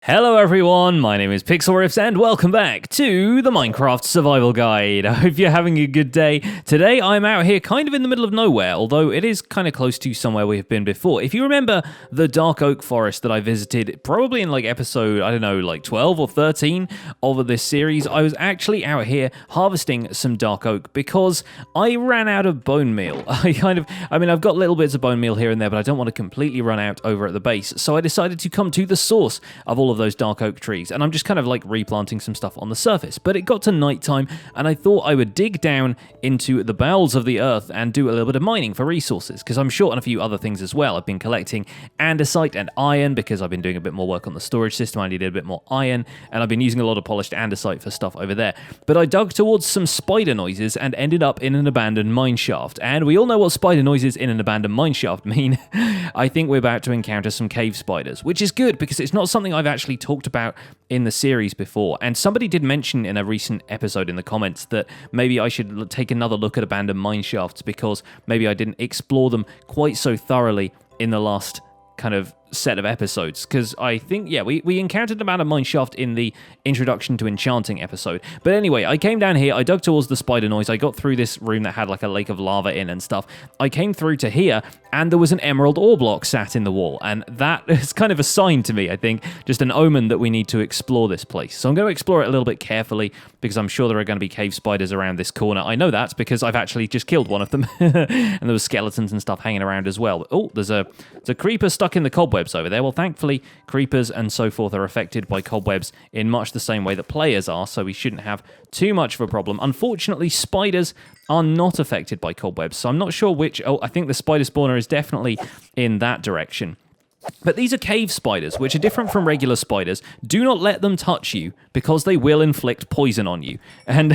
Hello everyone, my name is Pixlriffs and welcome back to the Minecraft Survival Guide. I hope you're having a good day. Today I'm out here kind of in the middle of nowhere, although it is kind of close to somewhere we have been before. If you remember the dark oak forest that I visited, probably in like episode, I don't know, like 12 or 13 of this series, I was actually out here harvesting some dark oak because I ran out of bone meal. I've got little bits of bone meal here and there, but I don't want to completely run out over at the base. So I decided to come to the source of all of those dark oak trees, and I'm just kind of like replanting some stuff on the surface. But it got to nighttime, and I thought I would dig down into the bowels of the earth and do a little bit of mining for resources, because I'm short on a few other things as well. I've been collecting andesite and iron because I've been doing a bit more work on the storage system. I needed a bit more iron, and I've been using a lot of polished andesite for stuff over there. But I dug towards some spider noises and ended up in an abandoned mine shaft. And we all know what spider noises in an abandoned mine shaft mean. I think we're about to encounter some cave spiders, which is good because it's not something I've actually talked about in the series before. And somebody did mention in a recent episode in the comments that maybe I should take another look at abandoned mine shafts because maybe I didn't explore them quite so thoroughly in the last kind of set of episodes, because I think, we encountered an abandoned mine shaft in the introduction to enchanting episode. But anyway, I came down here, I dug towards the spider noise, I got through this room that had like a lake of lava in and stuff. I came through to here, and there was an emerald ore block sat in the wall, and that is kind of a sign to me, I think, just an omen that we need to explore this place. So I'm going to explore it a little bit carefully, because I'm sure there are going to be cave spiders around this corner. I know that because I've actually just killed one of them, and there was skeletons and stuff hanging around as well. Oh, there's a creeper stuck in the cobwebs over there. Well, thankfully, creepers and so forth are affected by cobwebs in much the same way that players are, so we shouldn't have too much of a problem. Unfortunately, spiders are not affected by cobwebs, so I'm not sure which. Oh, I think the spider spawner is definitely in that direction. But these are cave spiders, which are different from regular spiders. Do not let them touch you, because they will inflict poison on you. And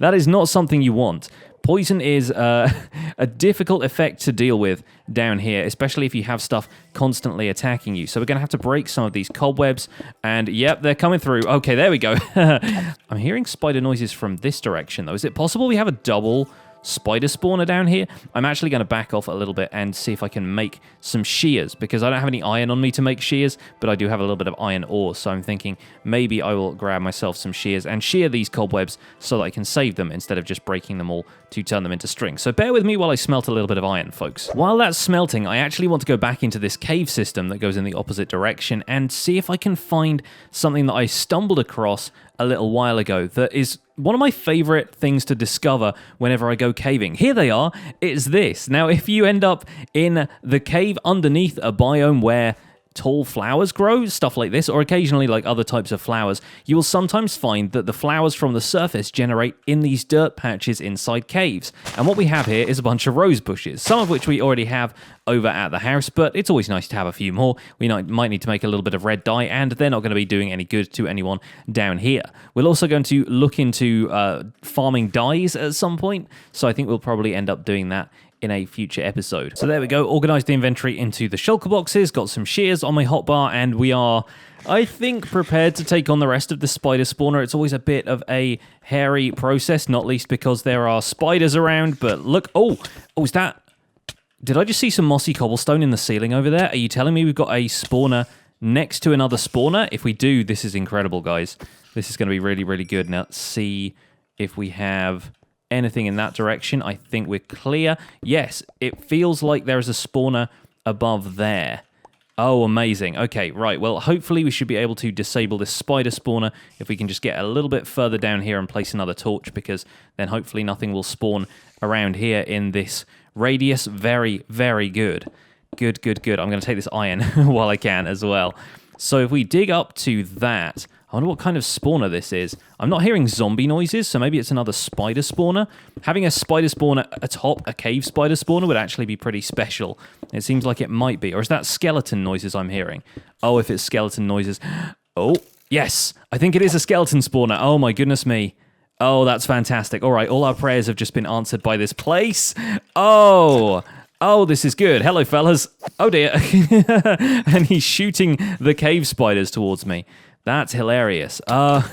that is not something you want. Poison is a difficult effect to deal with down here, especially if you have stuff constantly attacking you. So we're going to have to break some of these cobwebs, and yep, they're coming through. Okay, there we go. I'm hearing spider noises from this direction, though. Is it possible we have a double spider spawner down here? I'm actually going to back off a little bit and see if I can make some shears, because I don't have any iron on me to make shears, but I do have a little bit of iron ore, so I'm thinking maybe I will grab myself some shears and shear these cobwebs so that I can save them instead of just breaking them all to turn them into string. So bear with me while I smelt a little bit of iron, folks. While that's smelting, I actually want to go back into this cave system that goes in the opposite direction and see if I can find something that I stumbled across a little while ago that is one of my favorite things to discover whenever I go caving. Here they are. It's this. Now, if you end up in the cave underneath a biome where tall flowers grow, stuff like this, or occasionally like other types of flowers, you will sometimes find that the flowers from the surface generate in these dirt patches inside caves. And what we have here is a bunch of rose bushes, some of which we already have over at the house, but it's always nice to have a few more. We might need to make a little bit of red dye, and they're not going to be doing any good to anyone down here. We're also going to look into farming dyes at some point, so I think we'll probably end up doing that in a future episode. So there we go, organized the inventory into the shulker boxes, got some shears on my hotbar, and we are, I think, prepared to take on the rest of the spider spawner. It's always a bit of a hairy process, not least because there are spiders around, but look, oh, is that, did I just see some mossy cobblestone in the ceiling over there? Are you telling me we've got a spawner next to another spawner? If we do, this is incredible, guys. This is going to be really, really good. Now, let's see if we have anything in that direction. I think we're clear. Yes, it feels like there is a spawner above there. Oh, amazing. Okay, right. Well, hopefully we should be able to disable this spider spawner if we can just get a little bit further down here and place another torch, because then hopefully nothing will spawn around here in this radius. Very, very good. Good, good, good. I'm going to take this iron while I can as well. So if we dig up to that, I wonder what kind of spawner this is. I'm not hearing zombie noises, so maybe it's another spider spawner. Having a spider spawner atop a cave spider spawner would actually be pretty special. It seems like it might be. Or is that skeleton noises I'm hearing? Oh, if it's skeleton noises. Oh, yes. I think it is a skeleton spawner. Oh, my goodness me. Oh, that's fantastic. All right, all our prayers have just been answered by this place. Oh, this is good. Hello, fellas. Oh, dear. And he's shooting the cave spiders towards me. That's hilarious. How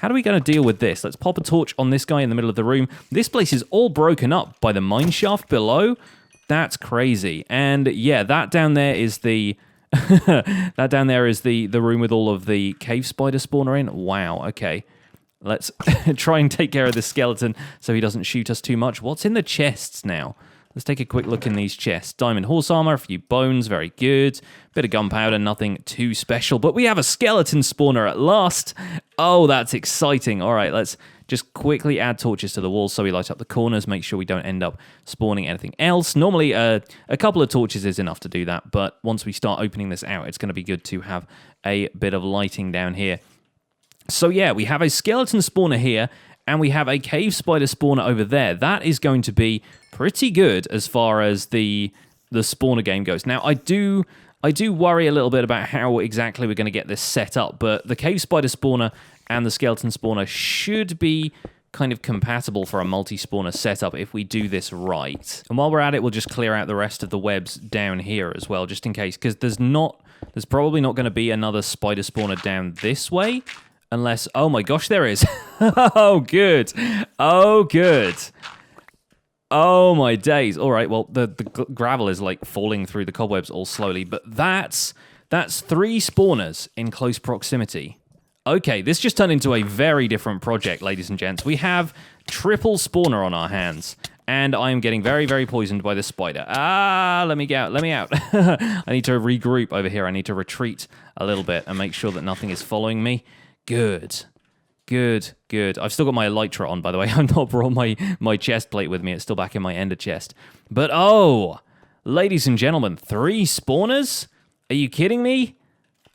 are we going to deal with this? Let's pop a torch on this guy in the middle of the room. This place is all broken up by the mine shaft below. That's crazy. And yeah, that down there is the That down there is the room with all of the cave spider spawner in. Wow, okay. Let's try and take care of this skeleton so he doesn't shoot us too much. What's in the chests now? Let's take a quick look in these chests. Diamond horse armor, a few bones, very good. Bit of gunpowder, nothing too special. But we have a skeleton spawner at last. Oh, that's exciting. All right, let's just quickly add torches to the walls so we light up the corners, make sure we don't end up spawning anything else. Normally, a couple of torches is enough to do that, but once we start opening this out, it's going to be good to have a bit of lighting down here. So yeah, we have a skeleton spawner here, and we have a cave spider spawner over there. That is going to be pretty good as far as the spawner game goes. Now, I do worry a little bit about how exactly we're going to get this set up, but the cave spider spawner and the skeleton spawner should be kind of compatible for a multi-spawner setup if we do this right. And while we're at it, we'll just clear out the rest of the webs down here as well, just in case, because there's probably not going to be another spider spawner down this way. Unless, oh my gosh, there is. Oh, good. Oh, good. Oh, my days. All right, well, the gravel is, like, falling through the cobwebs all slowly. But that's 3 spawners in close proximity. Okay, this just turned into a very different project, ladies and gents. We have triple spawner on our hands. And I am getting very, very poisoned by this spider. Ah, let me get out. Let me out. I need to regroup over here. I need to retreat a little bit and make sure that nothing is following me. Good. Good, good. I've still got my elytra on, by the way. I've not brought my chest plate with me. It's still back in my ender chest. But, oh, ladies and gentlemen, 3 spawners? Are you kidding me?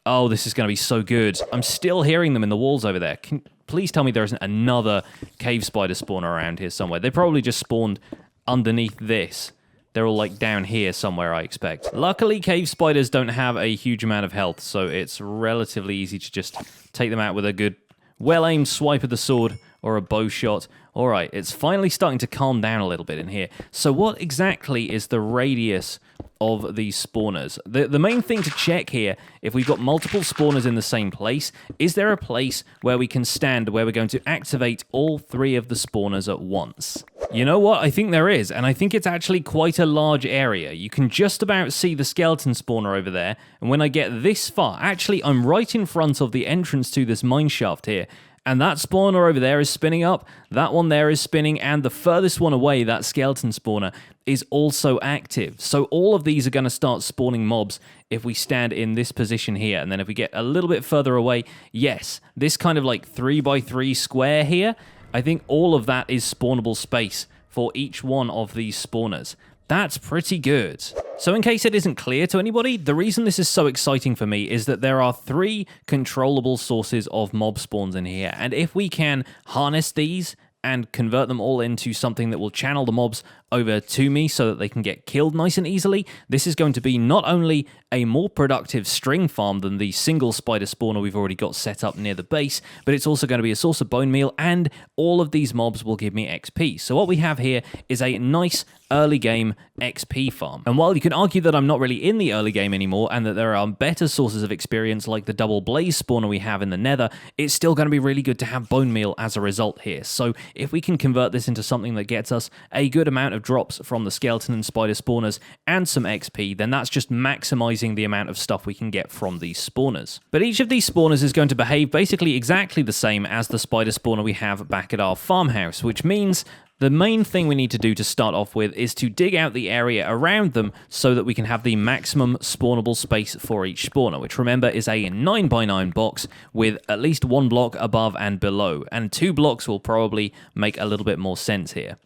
Oh, this is going to be so good. I'm still hearing them in the walls over there. Please tell me there isn't another cave spider spawner around here somewhere. They probably just spawned underneath this. They're all, like, down here somewhere, I expect. Luckily, cave spiders don't have a huge amount of health, so it's relatively easy to just take them out with a good, well-aimed swipe of the sword or a bow shot. All right, it's finally starting to calm down a little bit in here. So what exactly is the radius of these spawners? The main thing to check here, if we've got multiple spawners in the same place, is there a place where we can stand where we're going to activate all 3 of the spawners at once? You know what? I think there is, and I think it's actually quite a large area. You can just about see the skeleton spawner over there, and when I get this far, actually, I'm right in front of the entrance to this mine shaft here, and that spawner over there is spinning up, that one there is spinning, and the furthest one away, that skeleton spawner, is also active. So all of these are going to start spawning mobs if we stand in this position here. And then if we get a little bit further away, yes, this kind of like 3x3 square here, I think all of that is spawnable space for each one of these spawners. That's pretty good. So in case it isn't clear to anybody, the reason this is so exciting for me is that there are 3 controllable sources of mob spawns in here. And if we can harness these and convert them all into something that will channel the mobs over to me so that they can get killed nice and easily, this is going to be not only a more productive string farm than the single spider spawner we've already got set up near the base, but it's also going to be a source of bone meal, and all of these mobs will give me XP. So what we have here is a nice early game XP farm. And while you can argue that I'm not really in the early game anymore and that there are better sources of experience like the double blaze spawner we have in the nether, it's still going to be really good to have bone meal as a result here. So if we can convert this into something that gets us a good amount of drops from the skeleton and spider spawners and some XP, then that's just maximizing the amount of stuff we can get from these spawners. But each of these spawners is going to behave basically exactly the same as the spider spawner we have back at our farmhouse, which means the main thing we need to do to start off with is to dig out the area around them so that we can have the maximum spawnable space for each spawner, which remember is a 9x9 box with at least 1 block above and below, and 2 blocks will probably make a little bit more sense here.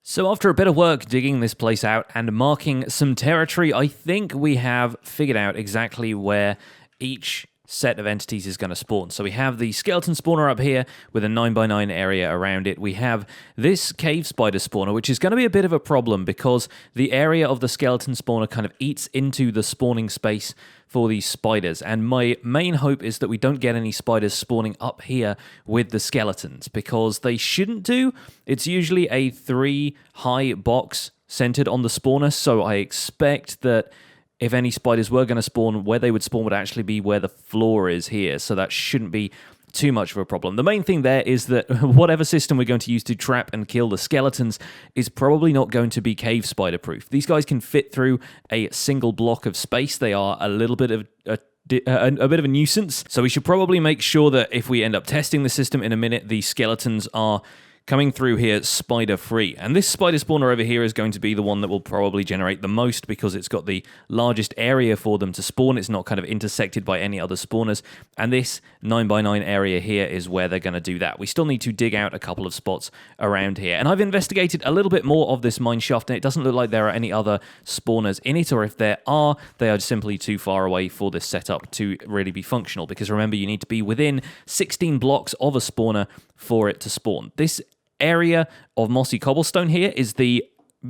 So after a bit of work digging this place out and marking some territory, I think we have figured out exactly where each set of entities is going to spawn. So we have the skeleton spawner up here with a 9x9 area around it. We have this cave spider spawner, which is going to be a bit of a problem because the area of the skeleton spawner kind of eats into the spawning space for these spiders. And my main hope is that we don't get any spiders spawning up here with the skeletons, because they shouldn't do. It's usually a 3 high box centered on the spawner, so I expect that if any spiders were going to spawn, where they would spawn would actually be where the floor is here, so that shouldn't be too much of a problem. The main thing there is that whatever system we're going to use to trap and kill the skeletons is probably not going to be cave spider proof. These guys can fit through a single block of space. They are a little bit of a bit of a nuisance, so we should probably make sure that if we end up testing the system in a minute, the skeletons are coming through here spider-free. And this spider spawner over here is going to be the one that will probably generate the most because it's got the largest area for them to spawn. It's not kind of intersected by any other spawners. And this 9x9 area here is where they're going to do that. We still need to dig out a couple of spots around here. And I've investigated a little bit more of this mine shaft, and it doesn't look like there are any other spawners in it, or if there are, they are simply too far away for this setup to really be functional. Because remember, you need to be within 16 blocks of a spawner for it to spawn. This area of mossy cobblestone here is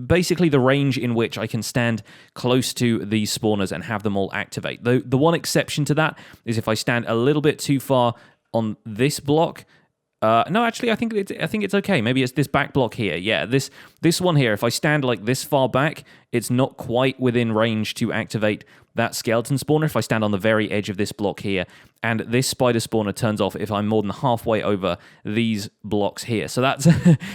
basically the range in which I can stand close to these spawners and have them all activate. The one exception to that is if I stand a little bit too far on this block. No, actually, I think it's okay. Maybe it's this back block here. Yeah, this one here. If I stand like this far back, it's not quite within range to activate that skeleton spawner. If I stand on the very edge of this block here, and this spider spawner turns off if I'm more than halfway over these blocks here. So that's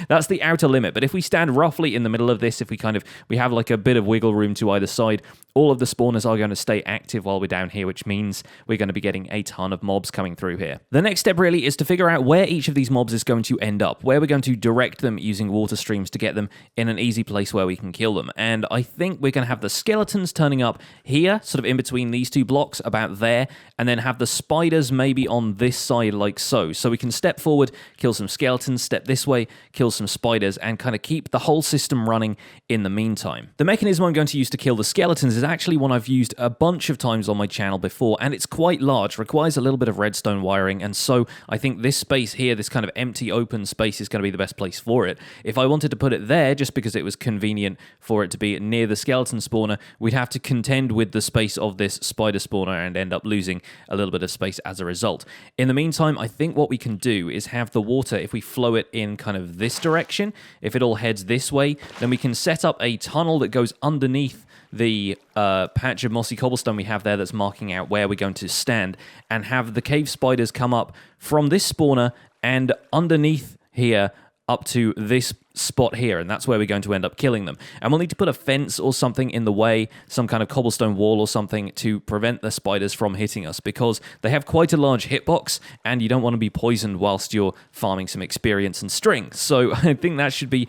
that's the outer limit. But if we stand roughly in the middle of this, if we have like a bit of wiggle room to either side, all of the spawners are going to stay active while we're down here, which means we're going to be getting a ton of mobs coming through here. The next step really is to figure out where each of these mobs is going to end up, where we're going to direct them using water streams to get them in an easy place where we can kill them. And I think we're going to have the skeletons turning up here, sort of in between these two blocks, about there, and then have the spiders maybe on this side like so. So we can step forward, kill some skeletons, step this way, kill some spiders, and kind of keep the whole system running in the meantime. The mechanism I'm going to use to kill the skeletons is actually one I've used a bunch of times on my channel before, and it's quite large, requires a little bit of redstone wiring, and so I think this space here, this kind of empty open space, is going to be the best place for it. If I wanted to put it there just because it was convenient for it to be near the skeleton spawner, we'd have to contend with the space of this spider spawner and end up losing a little bit of space as a result. In the meantime, I think what we can do is have the water, if we flow it in kind of this direction, if it all heads this way, then we can set up a tunnel that goes underneath the patch of mossy cobblestone we have there that's marking out where we're going to stand, and have the cave spiders come up from this spawner and underneath here up to this spot here, and that's where we're going to end up killing them. And we'll need to put a fence or something in the way, some kind of cobblestone wall or something, to prevent the spiders from hitting us, because they have quite a large hitbox, and you don't want to be poisoned whilst you're farming some experience and string. So I think that should be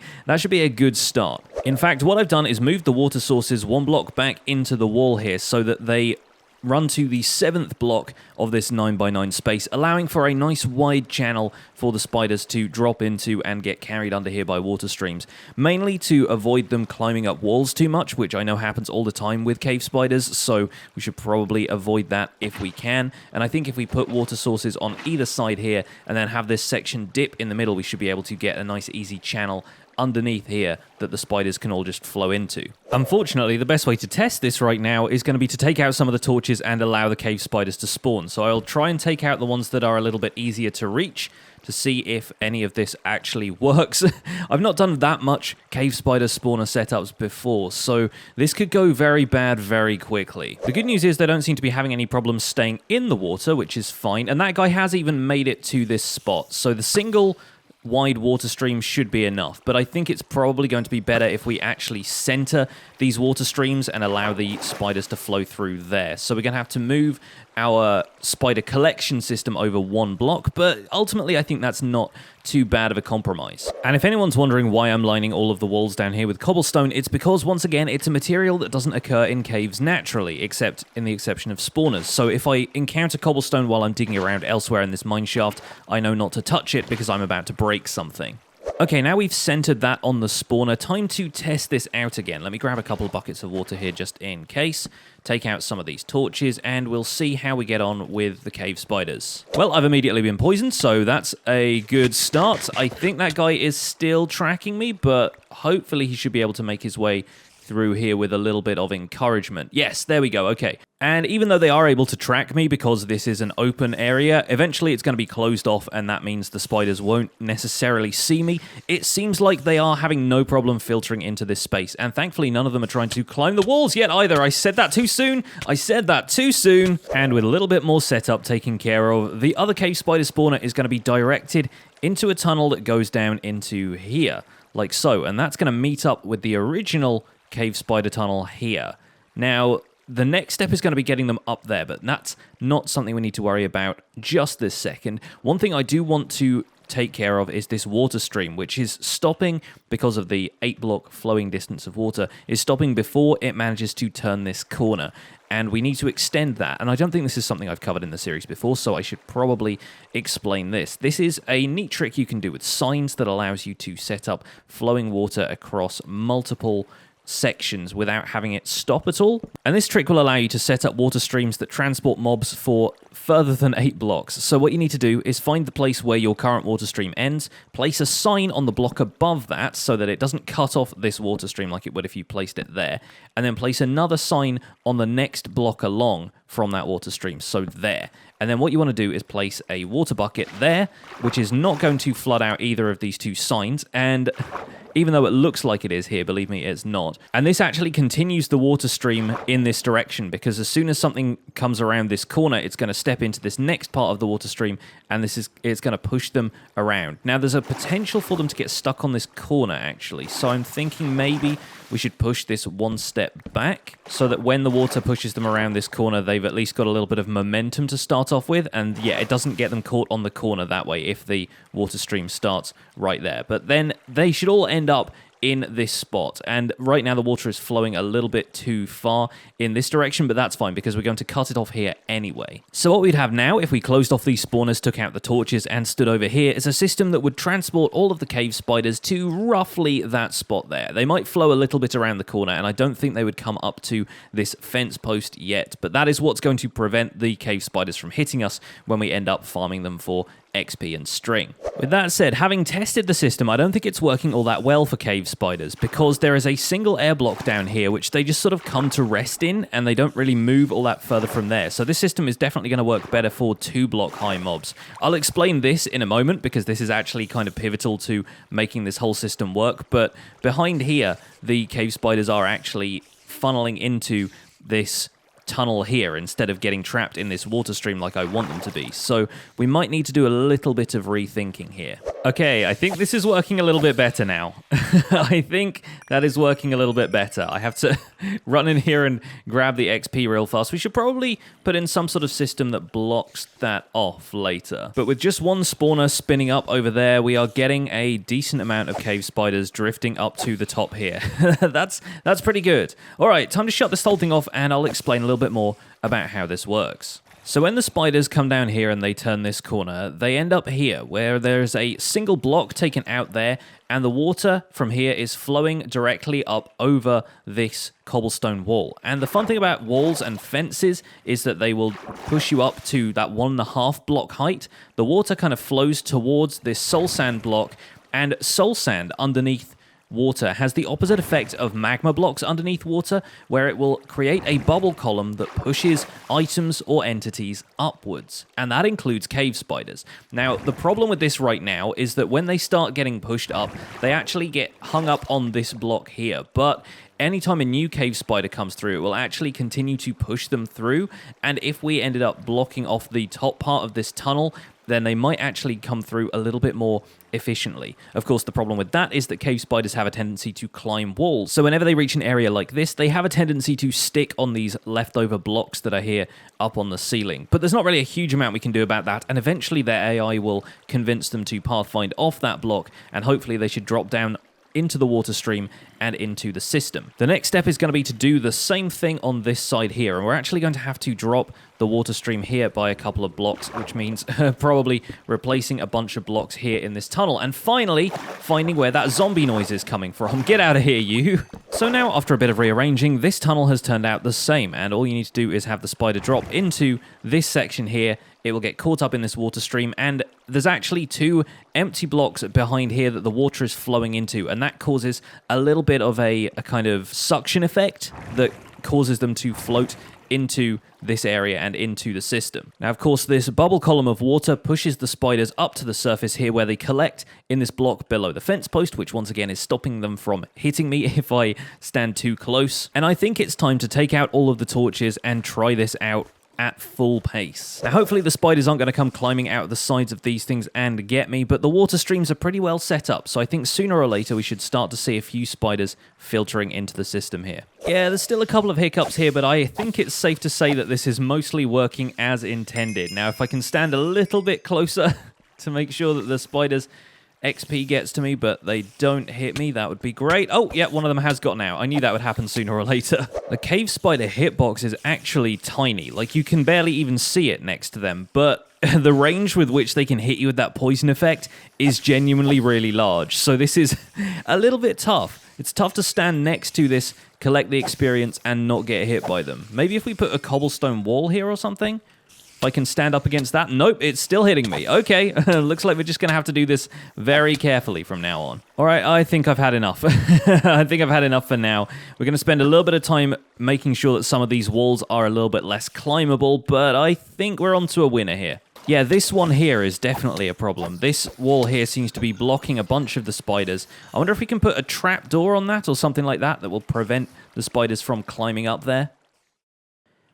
a good start. In fact, what I've done is moved the water sources one block back into the wall here so that they run to the 7th block of this 9x9 space, allowing for a nice wide channel for the spiders to drop into and get carried under here by water streams, mainly to avoid them climbing up walls too much, which I know happens all the time with cave spiders, so we should probably avoid that if we can. And I think if we put water sources on either side here and then have this section dip in the middle, we should be able to get a nice easy channel underneath here that the spiders can all just flow into. Unfortunately, the best way to test this right now is going to be to take out some of the torches and allow the cave spiders to spawn. So I'll try and take out the ones that are a little bit easier to reach to see if any of this actually works. I've not done that much cave spider spawner setups before, so this could go very bad very quickly. The good news is they don't seem to be having any problems staying in the water, which is fine, and that guy has even made it to this spot. So the single wide water stream should be enough, but I think it's probably going to be better if we actually center these water streams and allow the spiders to flow through there. So we're going to have to move our spider collection system over one block, but ultimately I think that's not too bad of a compromise. And if anyone's wondering why I'm lining all of the walls down here with cobblestone, it's because, once again, it's a material that doesn't occur in caves naturally, except in the exception of spawners. So if I encounter cobblestone while I'm digging around elsewhere in this mine shaft, I know not to touch it because I'm about to break something. Okay, now we've centered that on the spawner, time to test this out again. Let me grab a couple of buckets of water here just in case, take out some of these torches, and we'll see how we get on with the cave spiders. Well, I've immediately been poisoned, so that's a good start. I think that guy is still tracking me, but hopefully he should be able to make his way through here with a little bit of encouragement. Yes, there we go, okay. And even though they are able to track me because this is an open area, eventually it's going to be closed off, and that means the spiders won't necessarily see me. It seems like they are having no problem filtering into this space, and thankfully none of them are trying to climb the walls yet either. I said that too soon. I said that too soon. And with a little bit more setup taken care of, the other cave spider spawner is going to be directed into a tunnel that goes down into here, like so, and that's going to meet up with the original cave spider tunnel here. Now, the next step is going to be getting them up there, but that's not something we need to worry about just this second. One thing I do want to take care of is this water stream, which is stopping because of the 8-block flowing distance of water, is stopping before it manages to turn this corner. And we need to extend that. And I don't think this is something I've covered in the series before, so I should probably explain this. This is a neat trick you can do with signs that allows you to set up flowing water across multiple sections without having it stop at all. And this trick will allow you to set up water streams that transport mobs for further than 8 blocks. So what you need to do is find the place where your current water stream ends, place a sign on the block above that so that it doesn't cut off this water stream like it would if you placed it there, and then place another sign on the next block along from that water stream, so there. And then what you want to do is place a water bucket there, which is not going to flood out either of these two signs, and even though it looks like it is here, believe me, it's not. And this actually continues the water stream in this direction, because as soon as something comes around this corner, it's going to step into this next part of the water stream, and it's going to push them around. Now, there's a potential for them to get stuck on this corner, actually, so I'm thinking maybe we should push this one step back so that when the water pushes them around this corner, they've at least got a little bit of momentum to start off with, and yeah, it doesn't get them caught on the corner that way if the water stream starts right there. But then they should all end up in this spot, and right now the water is flowing a little bit too far in this direction, but that's fine because we're going to cut it off here anyway. So what we'd have now, if we closed off these spawners, took out the torches, and stood over here, is a system that would transport all of the cave spiders to roughly that spot there. They might flow a little bit around the corner, and I don't think they would come up to this fence post yet, but that is what's going to prevent the cave spiders from hitting us when we end up farming them for XP and string. With that said, having tested the system, I don't think it's working all that well for cave spiders, because there is a single air block down here which they just sort of come to rest in, and they don't really move all that further from there. So this system is definitely going to work better for 2-block high mobs. I'll explain this in a moment, because this is actually kind of pivotal to making this whole system work, but behind here, the cave spiders are actually funneling into this tunnel here instead of getting trapped in this water stream like I want them to be. So we might need to do a little bit of rethinking here. Okay, I think this is working a little bit better now. I think that is working a little bit better. I have to run in here and grab the XP real fast. We should probably put in some sort of system that blocks that off later. But with just one spawner spinning up over there, we are getting a decent amount of cave spiders drifting up to the top here. That's pretty good. All right, time to shut this whole thing off, and I'll explain a little bit more about how this works. So when the spiders come down here and they turn this corner, they end up here, where there's a single block taken out there, and the water from here is flowing directly up over this cobblestone wall. And the fun thing about walls and fences is that they will push you up to that 1.5 block height. The water kind of flows towards this soul sand block, and soul sand underneath water has the opposite effect of magma blocks underneath water, where it will create a bubble column that pushes items or entities upwards, and that includes cave spiders. Now, the problem with this right now is that when they start getting pushed up, they actually get hung up on this block here, but anytime a new cave spider comes through, it will actually continue to push them through, and if we ended up blocking off the top part of this tunnel, then they might actually come through a little bit more efficiently. Of course, the problem with that is that cave spiders have a tendency to climb walls. So whenever they reach an area like this, they have a tendency to stick on these leftover blocks that are here up on the ceiling. But there's not really a huge amount we can do about that, and eventually their AI will convince them to pathfind off that block, and hopefully they should drop down into the water stream and into the system. The next step is going to be to do the same thing on this side here, and we're actually going to have to drop the water stream here by a couple of blocks, which means probably replacing a bunch of blocks here in this tunnel. And finally, finding where that zombie noise is coming from. Get out of here, you! So now, after a bit of rearranging, this tunnel has turned out the same, and all you need to do is have the spider drop into this section here. It will get caught up in this water stream, and there's actually 2 empty blocks behind here that the water is flowing into, and that causes a little bit of a kind of suction effect that causes them to float into this area and into the system. Now, of course, this bubble column of water pushes the spiders up to the surface here where they collect in this block below the fence post, which once again is stopping them from hitting me if I stand too close. And I think it's time to take out all of the torches and try this out at full pace. Now, hopefully the spiders aren't going to come climbing out the sides of these things and get me, but the water streams are pretty well set up, so I think sooner or later we should start to see a few spiders filtering into the system here. Yeah, there's still a couple of hiccups here, but I think it's safe to say that this is mostly working as intended. Now, if I can stand a little bit closer to make sure that the spiders XP gets to me, but they don't hit me, that would be great. Oh, yeah, one of them has gotten out. I knew that would happen sooner or later. The cave spider hitbox is actually tiny. Like, you can barely even see it next to them, but the range with which they can hit you with that poison effect is genuinely really large. So this is a little bit tough. It's tough to stand next to this, collect the experience, and not get hit by them. Maybe if we put a cobblestone wall here or something? If I can stand up against that. Nope, it's still hitting me. Okay, looks like we're just going to have to do this very carefully from now on. All right, I think I've had enough. I think I've had enough for now. We're going to spend a little bit of time making sure that some of these walls are a little bit less climbable, but I think we're onto a winner here. Yeah, this one here is definitely a problem. This wall here seems to be blocking a bunch of the spiders. I wonder if we can put a trap door on that or something like that that will prevent the spiders from climbing up there.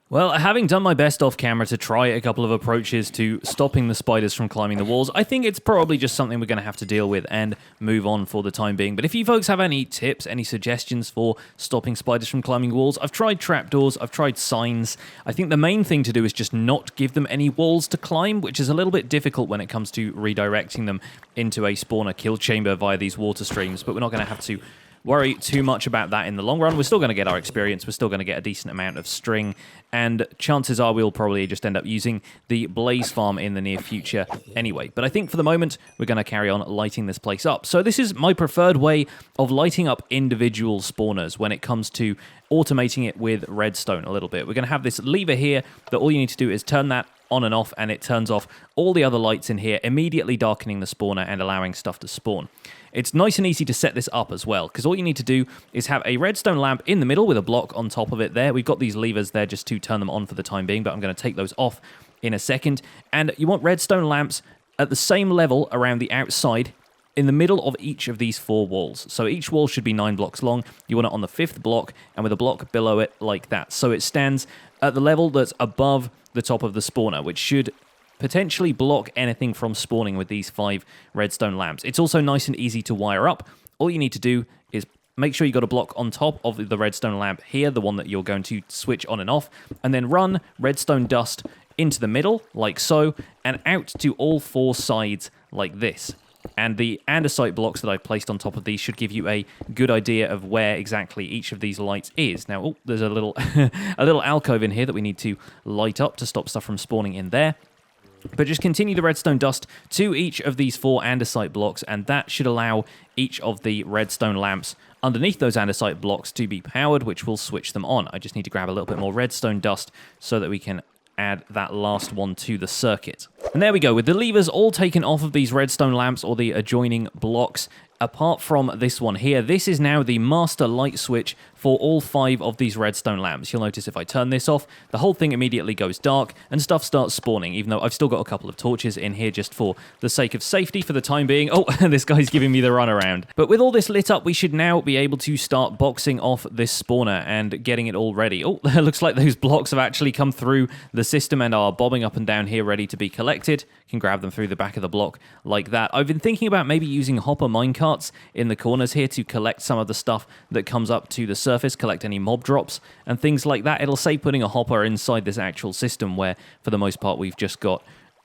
Well, having done my best off camera to try a couple of approaches to stopping the spiders from climbing the walls, I think it's probably just something we're going to have to deal with and move on for the time being. But if you folks have any tips, any suggestions for stopping spiders from climbing walls, I've tried trapdoors, I've tried signs. I think the main thing to do is just not give them any walls to climb, which is a little bit difficult when it comes to redirecting them into a spawner kill chamber via these water streams, but we're not going to have to worry too much about that in the long run. We're still going to get our experience, we're still going to get a decent amount of string, and chances are we'll probably just end up using the blaze farm in the near future anyway. But I think for the moment, we're going to carry on lighting this place up. So this is my preferred way of lighting up individual spawners when it comes to automating it with redstone a little bit. We're going to have this lever here that all you need to do is turn that on and off, and it turns off all the other lights in here, immediately darkening the spawner and allowing stuff to spawn. It's nice and easy to set this up as well, because all you need to do is have a redstone lamp in the middle with a block on top of it there. We've got these levers there just to turn them on for the time being, but I'm going to take those off in a second. And you want redstone lamps at the same level around the outside in the middle of each of these 4 walls. So each wall should be 9 blocks long. You want it on the 5th block and with a block below it like that. So it stands at the level that's above the top of the spawner, which should potentially block anything from spawning with these 5 redstone lamps. It's also nice and easy to wire up. All you need to do is make sure you got a block on top of the redstone lamp here, the one that you're going to switch on and off, and then run redstone dust into the middle, like so, and out to all 4 sides like this. And the andesite blocks that I've placed on top of these should give you a good idea of where exactly each of these lights is. Now, oh, there's a little a little alcove in here that we need to light up to stop stuff from spawning in there. But just continue the redstone dust to each of these 4 andesite blocks, and that should allow each of the redstone lamps underneath those andesite blocks to be powered, which will switch them on. I just need to grab a little bit more redstone dust so that we can add that last one to the circuit. And there we go, with the levers all taken off of these redstone lamps or the adjoining blocks, apart from this one here, this is now the master light switch for all 5 of these redstone lamps. You'll notice if I turn this off, the whole thing immediately goes dark and stuff starts spawning, even though I've still got a couple of torches in here just for the sake of safety for the time being. Oh, this guy's giving me the runaround. But with all this lit up, we should now be able to start boxing off this spawner and getting it all ready. Oh, it looks like those blocks have actually come through the system and are bobbing up and down here ready to be collected. Can grab them through the back of the block like that. I've been thinking about maybe using hopper minecarts in the corners here to collect some of the stuff that comes up to the surface, collect any mob drops and things like that. It'll save putting a hopper inside this actual system where, for the most part, we've just got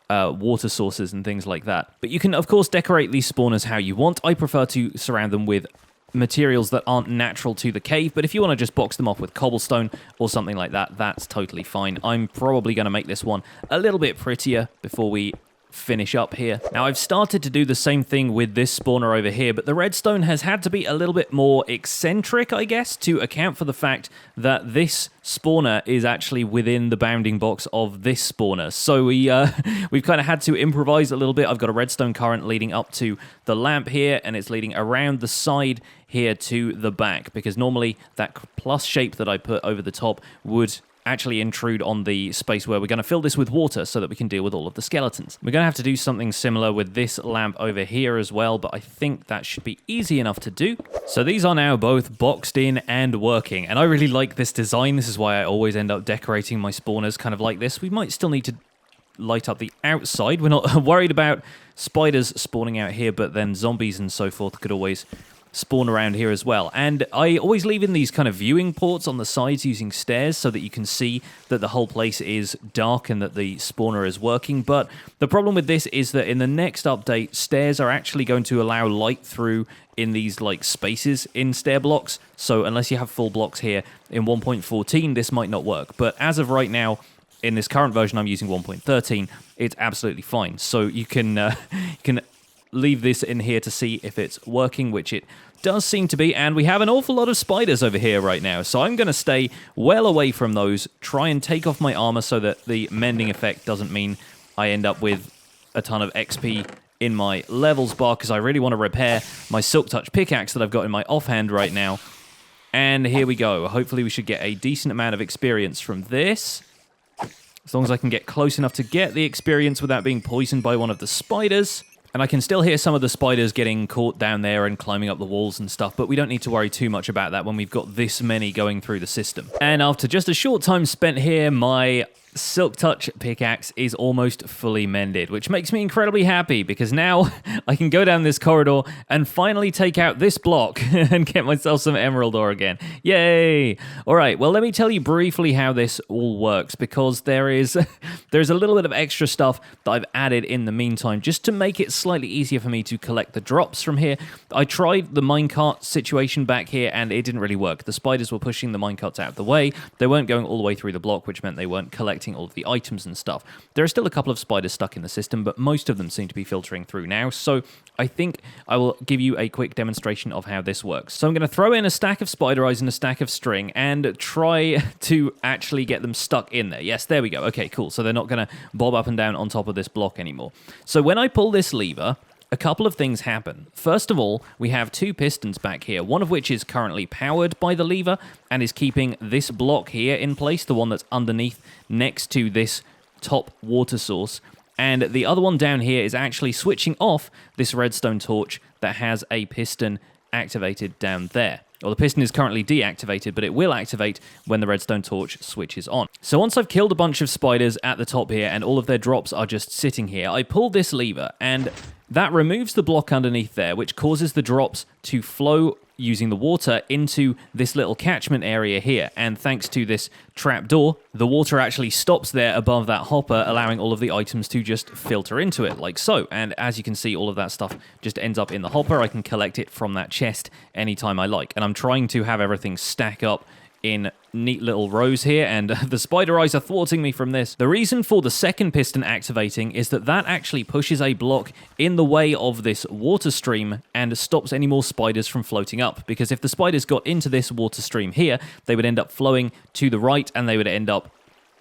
water sources and things like that. But you can, of course, decorate these spawners how you want. I prefer to surround them with materials that aren't natural to the cave, but if you want to just box them off with cobblestone or something like that, that's totally fine. I'm probably going to make this one a little bit prettier before we finish up here. Now, I've started to do the same thing with this spawner over here, but the redstone has had to be a little bit more eccentric, I guess, to account for the fact that this spawner is actually within the bounding box of this spawner. So we've kind of had to improvise a little bit. I've got a redstone current leading up to the lamp here, and it's leading around the side here to the back, because normally that plus shape that I put over the top would actually intrude on the space where we're going to fill this with water so that we can deal with all of the skeletons. We're going to have to do something similar with this lamp over here as well, but I think that should be easy enough to do. So these are now both boxed in and working, and I really like this design. This is why I always end up decorating my spawners kind of like this. We might still need to light up the outside. We're not worried about spiders spawning out here, but then zombies and so forth could always spawn around here as well. And I always leave in these kind of viewing ports on the sides using stairs so that you can see that the whole place is dark and that the spawner is working. But the problem with this is that in the next update, stairs are actually going to allow light through in these like spaces in stair blocks. So unless you have full blocks here in 1.14, this might not work. But as of right now, in this current version, I'm using 1.13, it's absolutely fine. So you can leave this in here to see if it's working, which it does seem to be, and we have an awful lot of spiders over here right now, so I'm going to stay well away from those, try and take off my armor so that the mending effect doesn't mean I end up with a ton of XP in my levels bar, because I really want to repair my Silk Touch pickaxe that I've got in my offhand right now. And here we go. Hopefully we should get a decent amount of experience from this, as long as I can get close enough to get the experience without being poisoned by one of the spiders. And I can still hear some of the spiders getting caught down there and climbing up the walls and stuff, but we don't need to worry too much about that when we've got this many going through the system. And after just a short time spent here, my Silk Touch pickaxe is almost fully mended, which makes me incredibly happy, because now I can go down this corridor and finally take out this block and get myself some emerald ore again. Yay! Alright, well, let me tell you briefly how this all works, because there's a little bit of extra stuff that I've added in the meantime, just to make it slightly easier for me to collect the drops from here. I tried the minecart situation back here, and it didn't really work. The spiders were pushing the minecarts out of the way. They weren't going all the way through the block, which meant they weren't collecting all of the items and stuff. There are still a couple of spiders stuck in the system, but most of them seem to be filtering through now, so I think I will give you a quick demonstration of how this works. So I'm going to throw in a stack of spider eyes and a stack of string and try to actually get them stuck in there. Yes, there we go. Okay, cool. So they're not going to bob up and down on top of this block anymore. So when I pull this lever, a couple of things happen. First of all, we have two pistons back here, one of which is currently powered by the lever and is keeping this block here in place, the one that's underneath next to this top water source. And the other one down here is actually switching off this redstone torch that has a piston activated down there. Well, the piston is currently deactivated, but it will activate when the redstone torch switches on. So once I've killed a bunch of spiders at the top here and all of their drops are just sitting here, I pull this lever and that removes the block underneath there, which causes the drops to flow using the water into this little catchment area here. And thanks to this trapdoor, the water actually stops there above that hopper, allowing all of the items to just filter into it, like so. And as you can see, all of that stuff just ends up in the hopper. I can collect it from that chest anytime I like. And I'm trying to have everything stack up in neat little rows here, and the spider eyes are thwarting me from this. The reason for the second piston activating is that actually pushes a block in the way of this water stream and stops any more spiders from floating up, because if the spiders got into this water stream here, they would end up flowing to the right and they would end up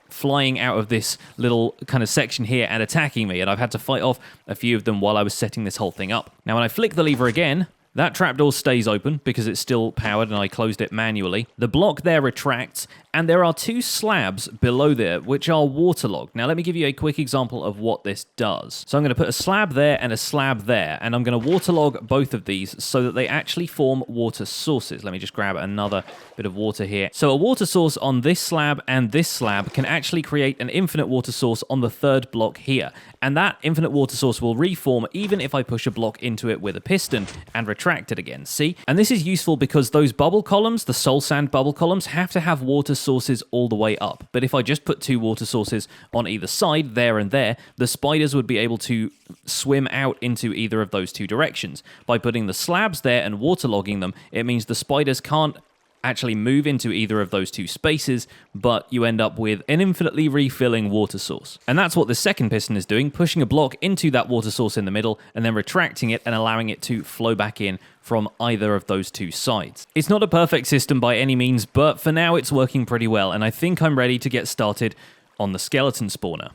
flying out of this little kind of section here and attacking me, and I've had to fight off a few of them while I was setting this whole thing up. Now when I flick the lever again, that trapdoor stays open because it's still powered and I closed it manually. The block there retracts, and there are two slabs below there which are waterlogged. Now let me give you a quick example of what this does. So I'm going to put a slab there and a slab there, and I'm going to waterlog both of these so that they actually form water sources. Let me just grab another bit of water here. So a water source on this slab and this slab can actually create an infinite water source on the third block here. And that infinite water source will reform even if I push a block into it with a piston and retract it again, see? And this is useful because those bubble columns, the soul sand bubble columns, have to have water sources all the way up. But if I just put 2 water sources on either side, there and there, the spiders would be able to swim out into either of those 2 directions. By putting the slabs there and waterlogging them, it means the spiders can't actually move into either of those 2 spaces, but you end up with an infinitely refilling water source. And that's what the second piston is doing, pushing a block into that water source in the middle and then retracting it and allowing it to flow back in from either of those 2 sides. It's not a perfect system by any means, but for now it's working pretty well, and I think I'm ready to get started on the skeleton spawner.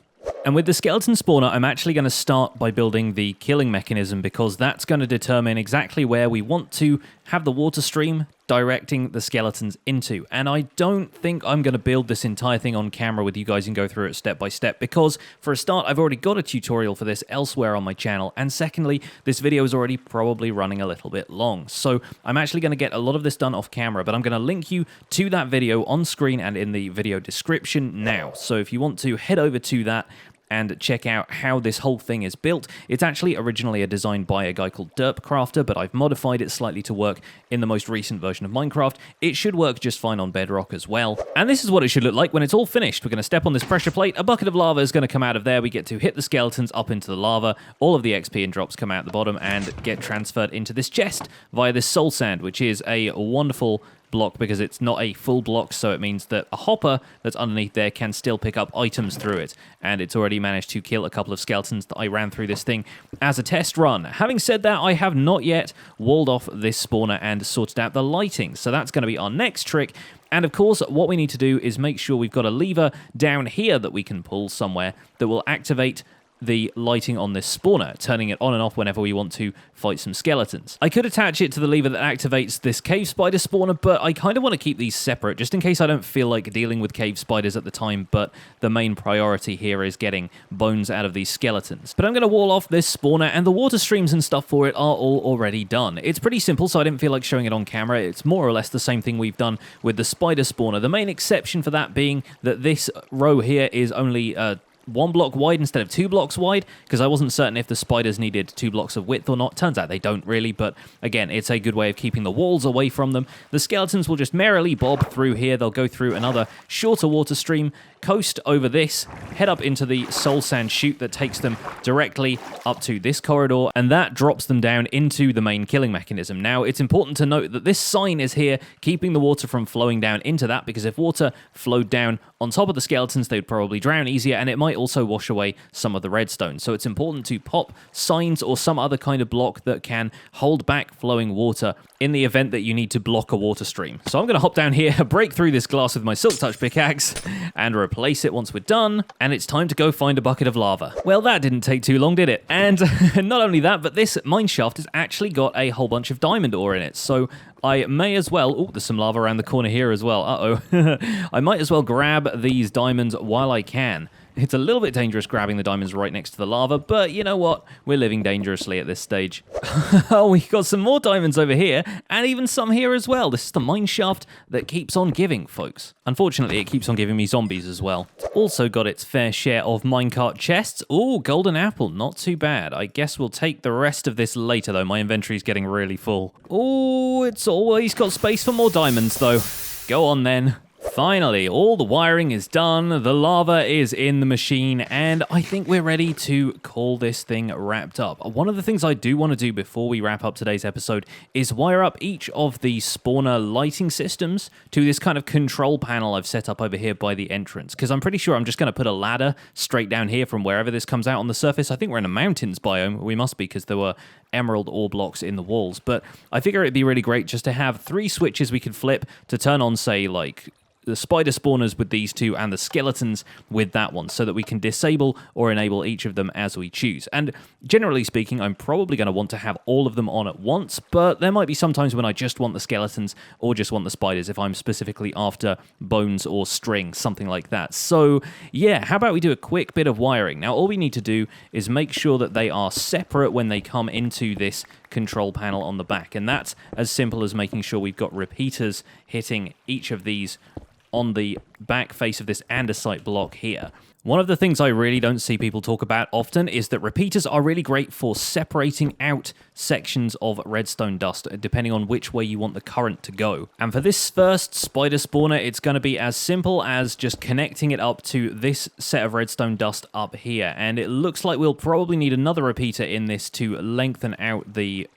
And with the skeleton spawner, I'm actually going to start by building the killing mechanism, because that's going to determine exactly where we want to have the water stream directing the skeletons into. And I don't think I'm going to build this entire thing on camera with you guys and go through it step by step, because for a start, I've already got a tutorial for this elsewhere on my channel, and secondly, this video is already probably running a little bit long. So I'm actually going to get a lot of this done off camera, but I'm going to link you to that video on screen and in the video description now. So if you want to head over to that and check out how this whole thing is built. It's actually originally a design by a guy called Derpcrafter, but I've modified it slightly to work in the most recent version of Minecraft. It should work just fine on Bedrock as well. And this is what it should look like when it's all finished. We're going to step on this pressure plate, a bucket of lava is going to come out of there, we get to hit the skeletons up into the lava, all of the XP and drops come out the bottom and get transferred into this chest via this soul sand, which is a wonderful block because it's not a full block, so it means that a hopper that's underneath there can still pick up items through it, and it's already managed to kill a couple of skeletons that I ran through this thing as a test run. Having said that, I have not yet walled off this spawner and sorted out the lighting, so that's going to be our next trick. And of course, what we need to do is make sure we've got a lever down here that we can pull somewhere that will activate the lighting on this spawner, turning it on and off whenever we want to fight some skeletons. I could attach it to the lever that activates this cave spider spawner, but I kind of want to keep these separate, just in case I don't feel like dealing with cave spiders at the time, but the main priority here is getting bones out of these skeletons. But I'm going to wall off this spawner, and the water streams and stuff for it are all already done. It's pretty simple, so I didn't feel like showing it on camera. It's more or less the same thing we've done with the spider spawner, the main exception for that being that this row here is only 1 block wide instead of 2 blocks wide, because I wasn't certain if the spiders needed 2 blocks of width or not. Turns out they don't really, but again, it's a good way of keeping the walls away from them. The skeletons will just merrily bob through here. They'll go through another shorter water stream, coast over this, head up into the soul sand chute that takes them directly up to this corridor, and that drops them down into the main killing mechanism. Now, it's important to note that this sign is here keeping the water from flowing down into that, because if water flowed down on top of the skeletons, they would probably drown easier, and it might also wash away some of the redstone. So it's important to pop signs or some other kind of block that can hold back flowing water in the event that you need to block a water stream. So I'm going to hop down here, break through this glass with my Silk Touch pickaxe, and replace it once we're done, and it's time to go find a bucket of lava. Well, that didn't take too long, did it? And not only that, but this mine shaft has actually got a whole bunch of diamond ore in it, so I may as well... Oh, there's some lava around the corner here as well. Uh-oh. I might as well grab these diamonds while I can. It's a little bit dangerous grabbing the diamonds right next to the lava, but you know what? We're living dangerously at this stage. Oh, we got some more diamonds over here, and even some here as well. This is the mine shaft that keeps on giving, folks. Unfortunately, it keeps on giving me zombies as well. It's also got its fair share of minecart chests. Oh, golden apple, not too bad. I guess we'll take the rest of this later, though. My inventory's getting really full. Oh, it's always got space for more diamonds, though. Go on, then. Finally, all the wiring is done, the lava is in the machine, and I think we're ready to call this thing wrapped up. One of the things I do want to do before we wrap up today's episode is wire up each of the spawner lighting systems to this kind of control panel I've set up over here by the entrance, because I'm pretty sure I'm just going to put a ladder straight down here from wherever this comes out on the surface. I think we're in a mountains biome. We must be, because there were emerald ore blocks in the walls, but I figure it'd be really great just to have 3 switches we could flip to turn on, say, like the spider spawners with these 2 and the skeletons with that one, so that we can disable or enable each of them as we choose. And generally speaking, I'm probably going to want to have all of them on at once, but there might be some times when I just want the skeletons or just want the spiders if I'm specifically after bones or string, something like that. So yeah, how about we do a quick bit of wiring? Now, all we need to do is make sure that they are separate when they come into this control panel on the back, and that's as simple as making sure we've got repeaters hitting each of these on the back face of this andesite block here. One of the things I really don't see people talk about often is that repeaters are really great for separating out sections of redstone dust, depending on which way you want the current to go. And for this first spider spawner, it's going to be as simple as just connecting it up to this set of redstone dust up here. And it looks like we'll probably need another repeater in this to lengthen out the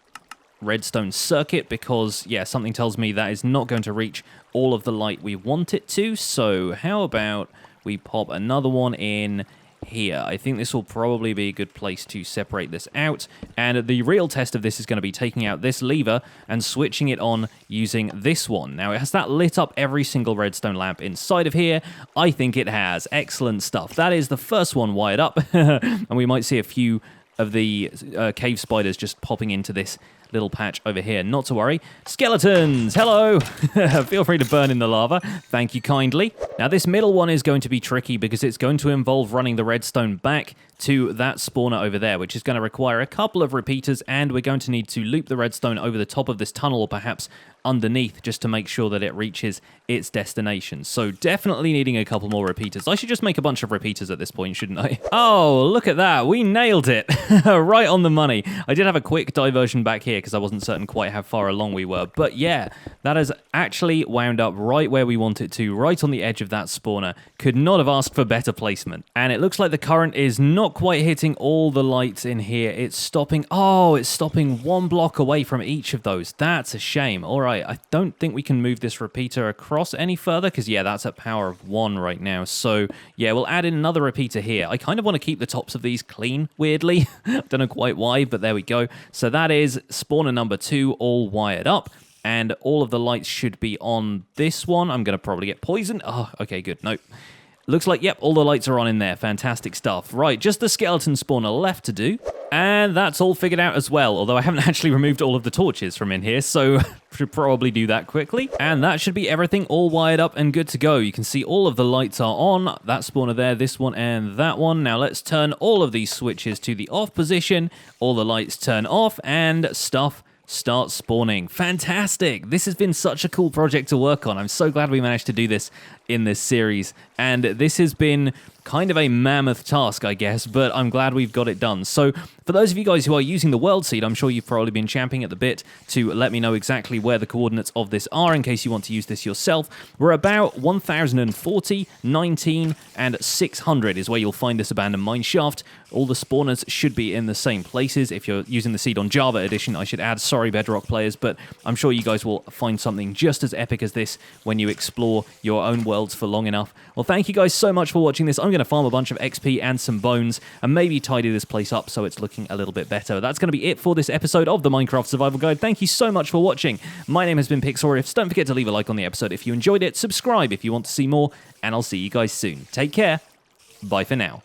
redstone circuit, because yeah, something tells me that is not going to reach all of the light we want it to. So how about we pop another one in here? I think this will probably be a good place to separate this out. And the real test of this is going to be taking out this lever and switching it on using this one. Now, has that lit up every single redstone lamp inside of here? I think it has. Excellent stuff. That is the first one wired up. And we might see a few of the cave spiders just popping into this little patch over here. Not to worry. Skeletons, hello! Feel free to burn in the lava. Thank you kindly. Now, this middle one is going to be tricky because it's going to involve running the redstone back to that spawner over there, which is going to require a couple of repeaters, and we're going to need to loop the redstone over the top of this tunnel, or perhaps underneath, just to make sure that it reaches its destination. So definitely needing a couple more repeaters. I should just make a bunch of repeaters at this point, shouldn't I? Oh, look at that. We nailed it. Right on the money. I did have a quick diversion back here because I wasn't certain quite how far along we were. But yeah, that has actually wound up right where we want it to, right on the edge of that spawner. Could not have asked for better placement. And it looks like the current is not quite hitting all the lights in here. It's stopping. Oh, it's stopping one block away from each of those. That's a shame. All right, I don't think we can move this repeater across any further because, yeah, that's at power of 1 right now. So, yeah, we'll add in another repeater here. I kind of want to keep the tops of these clean, weirdly. Don't know quite why, but there we go. So that is spawner number 2 all wired up. And all of the lights should be on this one. I'm going to probably get poisoned. Oh, okay, good. Nope. Looks like, yep, all the lights are on in there. Fantastic stuff. Right, just the skeleton spawner left to do. And that's all figured out as well, although I haven't actually removed all of the torches from in here, so should probably do that quickly. And that should be everything all wired up and good to go. You can see all of the lights are on. That spawner there, this one, and that one. Now let's turn all of these switches to the off position. All the lights turn off, and stuff start spawning. Fantastic! This has been such a cool project to work on. I'm so glad we managed to do this in this series. And this has been kind of a mammoth task, I guess, but I'm glad we've got it done. So for those of you guys who are using the world seed, I'm sure you've probably been champing at the bit to let me know exactly where the coordinates of this are in case you want to use this yourself. We're about 1040, 19, and 600 is where you'll find this abandoned mine shaft. All the spawners should be in the same places. If you're using the seed on Java edition, I should add, sorry Bedrock players, but I'm sure you guys will find something just as epic as this when you explore your own worlds for long enough. Well, thank you guys so much for watching this. I'm going to farm a bunch of XP and some bones and maybe tidy this place up so it's looking a little bit better. That's going to be it for this episode of the Minecraft Survival Guide. Thank you so much for watching. My name has been Pixlriffs. Don't forget to leave a like on the episode if you enjoyed it, subscribe if you want to see more, and I'll see you guys soon. Take care. Bye for now.